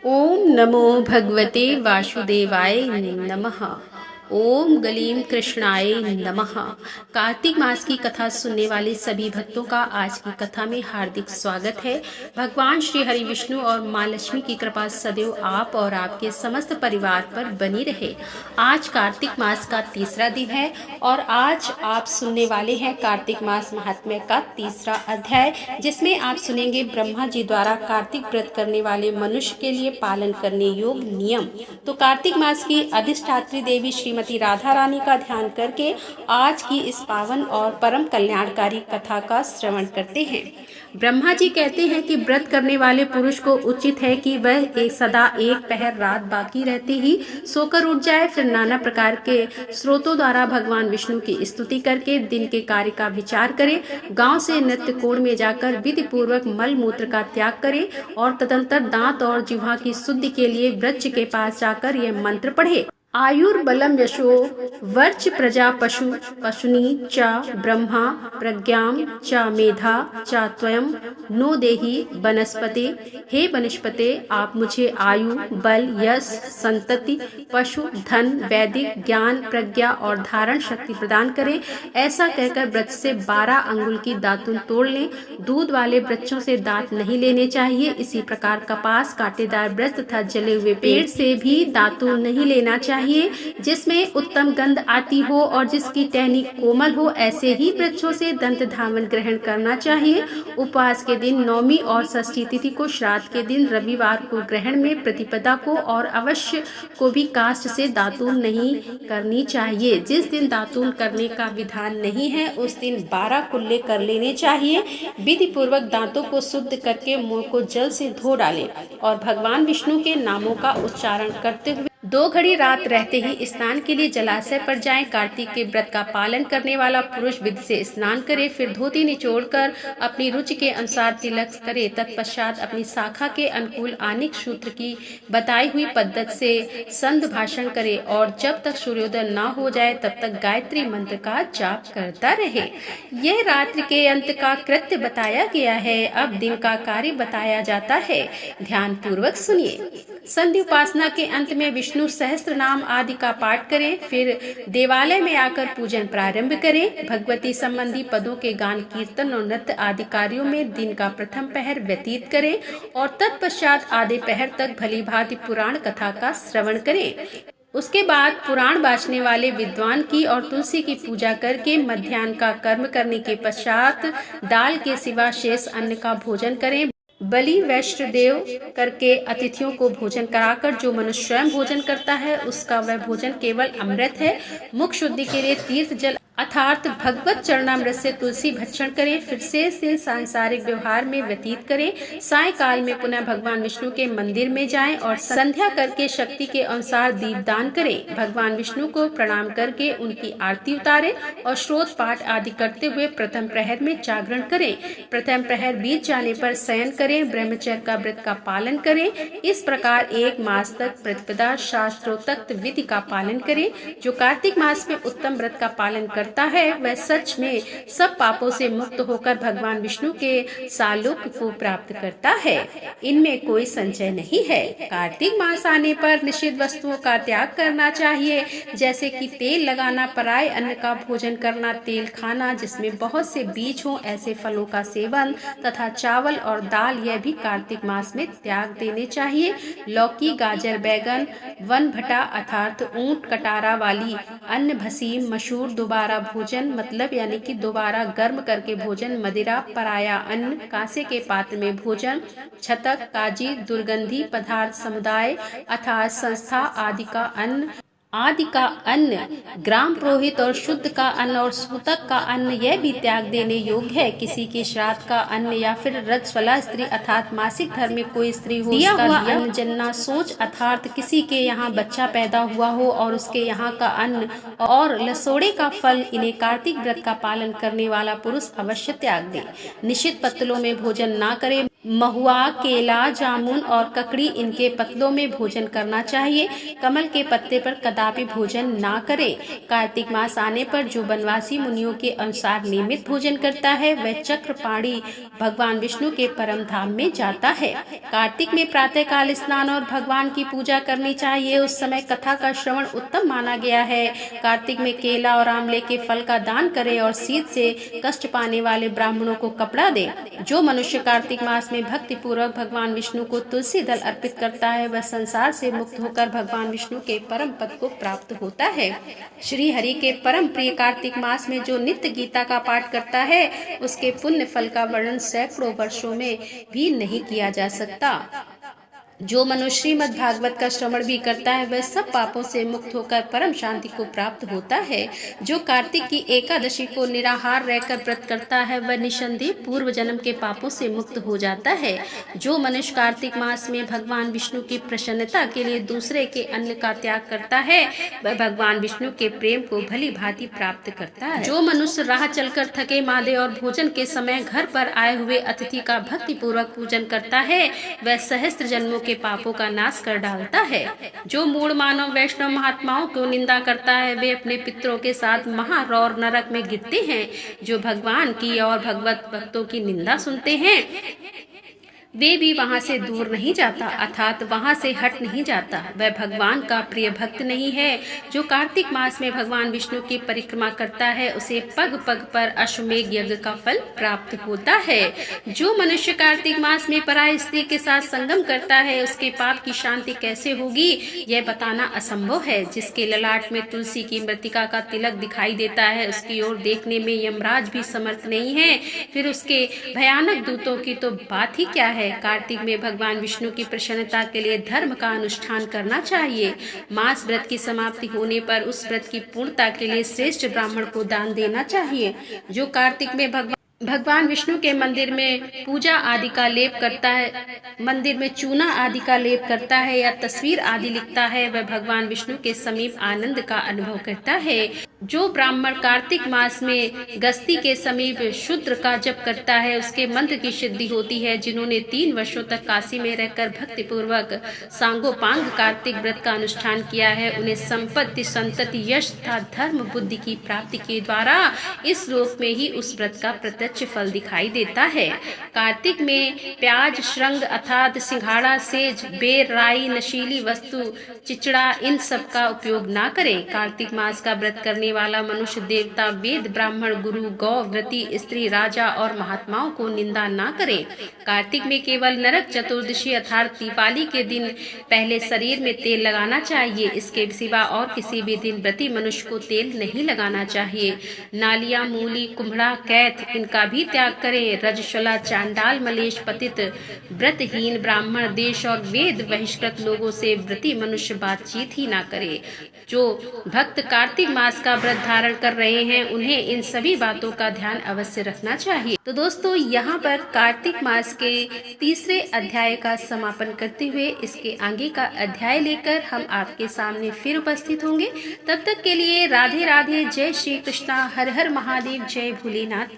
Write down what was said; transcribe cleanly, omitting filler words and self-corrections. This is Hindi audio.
ओम नमो भगवते वासुदेवाय नमः। ओम गलीम कृष्णाय नमः। कार्तिक मास की कथा सुनने वाले सभी भक्तों का आज की कथा में हार्दिक स्वागत है। भगवान श्री हरि विष्णु और माँ लक्ष्मी की कृपा सदैव आप और आपके समस्त परिवार पर बनी रहे। आज कार्तिक मास का तीसरा दिन है और आज आप सुनने वाले हैं कार्तिक मास महात्म्य का तीसरा अध्याय, जिसमें आप सुनेंगे ब्रह्मा जी द्वारा कार्तिक व्रत करने वाले मनुष्य के लिए पालन करने योग्य नियम। तो कार्तिक मास की अधिष्ठात्री देवी श्रीमती राधा रानी का ध्यान करके आज की इस पावन और परम कल्याणकारी कथा का श्रवण करते हैं। ब्रह्मा जी कहते हैं कि व्रत करने वाले पुरुष को उचित है कि वह सदा एक पहर रात बाकी रहते ही सोकर उठ जाए, फिर नाना प्रकार के स्रोतों द्वारा भगवान विष्णु की स्तुति करके दिन के कार्य का विचार करे, गांव से नृत्य कोण में जाकर विधि पूर्वक मल मूत्र का त्याग करे और तदंतर दांत और जिह्वा की शुद्धि के लिए वृक्ष के पास जाकर यह मंत्र पढ़े। आयुर्बलम यशो वर्च प्रजा पशु पशुनी च ब्रह्मा प्रज्ञाम च मेधा च त्वयं नो देहि वनस्पते। हे वनस्पते, आप मुझे आयु, बल, यश, संतति, पशु, धन, वैदिक ज्ञान, प्रज्ञा और धारण शक्ति प्रदान करें। ऐसा कहकर वृक्ष से 12 अंगुल की दातुन तोड़ लें। दूध वाले वृक्षों से दांत नहीं लेने चाहिए। इसी प्रकार कपास, कांटेदार वृक्ष तथा जले हुए पेड़ से भी दातुन नहीं लेना चाहिए जिसमें उत्तम गंध आती हो और जिसकी टहनी कोमल हो। ऐसे ही वृक्षों से दंत धावन ग्रहण करना चाहिए। उपवास के दिन नौमी और षष्ठी तिथि को, श्राद्ध के दिन रविवार को, ग्रहण में प्रतिपदा को और अवश्य को भी काष्ठ से दातून नहीं करनी चाहिए। जिस दिन दातून करने का विधान नहीं है उस दिन 12 कुल्ले कर लेने चाहिए। विधि पूर्वक दांतों को शुद्ध करके मुंह को जल से धो डालें और भगवान विष्णु के नामों का उच्चारण करते हुए 2 घड़ी रात रहते ही स्नान के लिए जलाशय पर जाएं। कार्तिक के व्रत का पालन करने वाला पुरुष विधि से स्नान करे, फिर धोती निचोड़कर अपनी रुचि के अनुसार तिलक करे। तत्पश्चात अपनी शाखा के अनुकूल आनिक सूत्र की बताई हुई पद्धति से संध भाषण करे और जब तक सूर्योदय न हो जाए तब तक गायत्री मंत्र का जाप करता रहे। यह रात्रि के अंत का कृत्य बताया गया है। अब दिन का कार्य बताया जाता है, ध्यान पूर्वक सुनिए। संधि उपासना के अंत में विष्णु सहस्त्र नाम आदि का पाठ करें, फिर देवालय में आकर पूजन प्रारंभ करें। भगवती संबंधी पदों के गान, कीर्तन और नृत्य आदि कार्यों में दिन का प्रथम पहर व्यतीत करें और तत्पश्चात आधे पहर तक भली भांति पुराण कथा का श्रवण करें। उसके बाद पुराण बाँचने वाले विद्वान की और तुलसी की पूजा करके मध्याह्न का कर्म करने के पश्चात दाल के सिवा शेष अन्न का भोजन करें। बलि वैष्णव देव करके अतिथियों को भोजन कराकर जो मनुष्य स्वयं भोजन करता है उसका वह भोजन केवल अमृत है। मुख शुद्धि के लिए तीर्थ जल अर्थात भगवत चरणामृत से तुलसी भक्षण करें, फिर शेष दिन सांसारिक व्यवहार में व्यतीत करें। सायकाल में पुनः भगवान विष्णु के मंदिर में जाएं और संध्या करके शक्ति के अनुसार दीपदान करें। भगवान विष्णु को प्रणाम करके उनकी आरती उतारें और श्रोत पाठ आदि करते हुए प्रथम प्रहर में जागरण करें। प्रथम प्रहर बीत जाने पर शयन करें। ब्रह्मचर्य का व्रत का पालन करें। इस प्रकार 1 मास तक प्रतिपदा शास्त्रोक्त विधि का पालन करें। जो कार्तिक मास में उत्तम व्रत का पालन करता है वह सच में सब पापों से मुक्त होकर भगवान विष्णु के सालोक को प्राप्त करता है। इनमें कोई संशय नहीं है। कार्तिक मास आने पर निषिद्ध वस्तुओं का त्याग करना चाहिए, जैसे कि तेल लगाना, पराय अन्न का भोजन करना, तेल खाना जिसमें बहुत से बीज हों, ऐसे फलों का सेवन तथा चावल और दाल यह भी कार्तिक मास में त्याग देने चाहिए। लौकी, गाजर, बैगन, वन भटा अर्थात ऊंट कटारा वाली अन्न, भसीम, मशहूर दोबारा भोजन मतलब यानी कि दोबारा गर्म करके भोजन, मदिरा, पराया अन्न, कांसे के पात्र में भोजन, छतक, काजी, दुर्गंधी पदार्थ, समुदाय अर्थात संस्था आदि का अन्न, ग्राम पुरोहित और शुद्ध का अन्न और सूतक का अन्न यह भी त्याग देने योग्य है। किसी के श्राद्ध का अन्न या फिर रजस्वला स्त्री अर्थात मासिक धर्म में कोई स्त्री हो दिया हुआ अन्न, जन्ना सोच अर्थात किसी के यहाँ बच्चा पैदा हुआ हो और उसके यहाँ का अन्न और लसोड़े का फल, इन्हें कार्तिक व्रत का पालन करने वाला पुरुष अवश्य त्याग दे। निश्चित पत्तलों में भोजन न करे। महुआ, केला, जामुन और ककड़ी इनके पत्तों में भोजन करना चाहिए। कमल के पत्ते पर कदापि भोजन ना करें। कार्तिक मास आने पर जो वनवासी मुनियों के अनुसार नियमित भोजन करता है वह चक्रपाणी भगवान विष्णु के परम धाम में जाता है। कार्तिक में प्रातः काल स्नान और भगवान की पूजा करनी चाहिए। उस समय कथा का श्रवण उत्तम माना गया है। कार्तिक में केला और आंवले के फल का दान करें और शीत से कष्ट पाने वाले ब्राह्मणों को कपड़ा दे। जो मनुष्य कार्तिक मास में भक्ति पूर्वक भगवान विष्णु को तुलसी दल अर्पित करता है वह संसार से मुक्त होकर भगवान विष्णु के परम पद को प्राप्त होता है। श्री हरि के परम प्रिय कार्तिक मास में जो नित्य गीता का पाठ करता है उसके पुण्य फल का वर्णन सैकड़ों वर्षों में भी नहीं किया जा सकता। जो मनुष्य श्रीमद् भागवत का श्रवण भी करता है वह सब पापों से मुक्त होकर परम शांति को प्राप्त होता है। जो कार्तिक की एकादशी को निराहार रहकर व्रत करता है वह निसंदेह पूर्व जन्म के पापों से मुक्त हो जाता है। जो मनुष्य कार्तिक मास में भगवान विष्णु की प्रसन्नता के लिए दूसरे के अन्न का त्याग करता है वह भगवान विष्णु के प्रेम को भली भांति प्राप्त करता है। जो मनुष्य राह चलकर थके मादे और भोजन के समय घर पर आए हुए अतिथि का भक्ति पूर्वक पूजन करता है वह सहस्त्र जन्मों के पापों का नाश कर डालता है। जो मूढ़ मानव वैष्णव महात्माओं को निंदा करता है वे अपने पितरों के साथ महारौर नरक में गिरते हैं। जो भगवान की और भगवत भक्तों की निंदा सुनते हैं वे भी वहां से दूर नहीं जाता अर्थात वहां से हट नहीं जाता वह भगवान का प्रिय भक्त नहीं है। जो कार्तिक मास में भगवान विष्णु की परिक्रमा करता है उसे पग पग पर अश्वमेघ यज्ञ का फल प्राप्त होता है। जो मनुष्य कार्तिक मास में पराय स्त्री के साथ संगम करता है उसके पाप की शांति कैसे होगी यह बताना असंभव है। जिसके ललाट में तुलसी की मृतिका का तिलक दिखाई देता है उसकी ओर देखने में यमराज भी समर्थ नहीं है फिर उसके भयानक दूतों की तो बात ही क्या है। कार्तिक में भगवान विष्णु की प्रसन्नता के लिए धर्म का अनुष्ठान करना चाहिए। मास व्रत की समाप्ति होने पर उस व्रत की पूर्णता के लिए श्रेष्ठ ब्राह्मण को दान देना चाहिए। जो कार्तिक में भगवान विष्णु के मंदिर में पूजा आदि का लेप करता है, मंदिर में चूना आदि का लेप करता है या तस्वीर आदि लिखता है वह भगवान विष्णु के समीप आनंद का अनुभव करता है। जो ब्राह्मण कार्तिक मास में गस्ती के समीप शूद्र का जप करता है उसके मंत्र की सिद्धि होती है। जिन्होंने 3 वर्षों तक काशी में रहकर भक्ति पूर्वक सांगोपांग कार्तिक व्रत का अनुष्ठान किया है उन्हें संपत्ति, संतति, यश तथा धर्म बुद्धि की प्राप्ति के द्वारा इस रूप में ही उस व्रत का प्रत्यक्ष फल दिखाई देता है। कार्तिक में प्याज, श्रृंग अर्थात सिंघाड़ा, सेज, बेर, राई, नशीली वस्तु, चिचड़ा इन सब का उपयोग ना करें। कार्तिक मास का व्रत करने वाला मनुष्य देवता, वेद, ब्राह्मण, गुरु, गौ, व्रती, स्त्री, राजा और महात्माओं को निंदा ना करें। कार्तिक में केवल नरक चतुर्दशी अर्थात दीपावली के दिन पहले शरीर में तेल लगाना चाहिए। इसके सिवा और किसी भी दिन व्रती मनुष्य को तेल नहीं लगाना चाहिए। नालिया, मूली, कुम्हड़ा, कैथ इनका भी त्याग करें। रजस्वला, चांडाल, मलेश, पतित, व्रतहीन, ब्राह्मण, देश और वेद बहिष्कृत लोगों से व्रती मनुष्य बातचीत ही ना करे। जो भक्त कार्तिक मास का व्रत धारण कर रहे हैं उन्हें इन सभी बातों का ध्यान अवश्य रखना चाहिए। तो दोस्तों यहाँ पर कार्तिक मास के 3रे अध्याय का समापन करते हुए इसके आगे का अध्याय लेकर हम आपके सामने फिर उपस्थित होंगे। तब तक के लिए राधे राधे, जय श्री कृष्णा, हर हर महादेव, जय भोलेनाथ की।